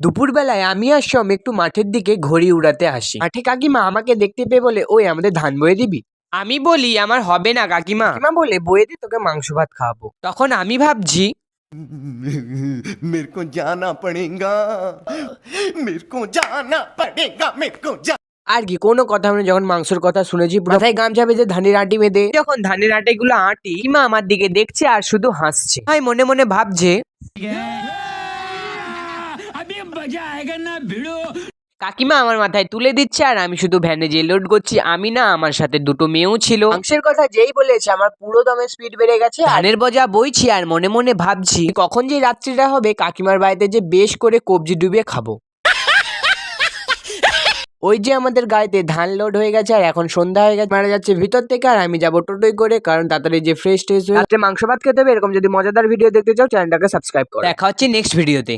দুপুরবেলায় আমি আর সম একটু মাঠের দিকে ঘড়ি উড়াতে আসি। মাঠে কাকিমা আমাকে দেখতে পেয়ে বলে, ওই আমাদের ধান বয়ে দিবি? আমি বলি, আমার হবে না কাকিমা। কাকিমা বলে, বয়ে দি, তোকে মাংস ভাত খাওয়াবো। তখন আমি ভাবছি, मेरे को जाना पड़ेगा मेरे को जाना पड़ेगा मेरे को আর কি কোনো কথা মানে যখন মাংসের কথা শুনেছি মাথায় গামছা বেঁধে ধানের আটি বেঁধে যখন ধানের আটিগুলো আটি, কাকিমা আমার দিকে দেখছে আর শুধু হাসছে। ভাই মনে মনে ভাবছে কাকিমা আমার মাথায় তুলে দিচ্ছে আর আমি শুধু ভ্যানে যেয়ে লোড করছি। আমি না, আমার সাথে দুটো মেয়েও ছিল। মাংসের কথা যেই বলেছে আমার পুরো দমে স্পিড বেড়ে গেছে, ধানের বোঝা বইছি আর মনে মনে ভাবছি কখন যে রাত্রিটা হবে কাকিমার বাড়িতে যে বেশ করে কবজি ডুবিয়ে খাবো। ওই যে আমাদের গাড়িতে ধান লোড হয়ে গেছে আর এখন সন্ধ্যা হয়ে গেছে, মারা যাচ্ছে ভিতর থেকে আর আমি যাবো টোটোই করে, কারণ তাড়াতাড়ি যে ফ্রেশ ট্রেশ হয়ে রাত্রে মাংস ভাত খেতে হবে। এরকম যদি মজাদার ভিডিও দেখতে চাও চ্যানেলটাকে সাবস্ক্রাইব করো। দেখা হচ্ছে নেক্সট ভিডিওতে।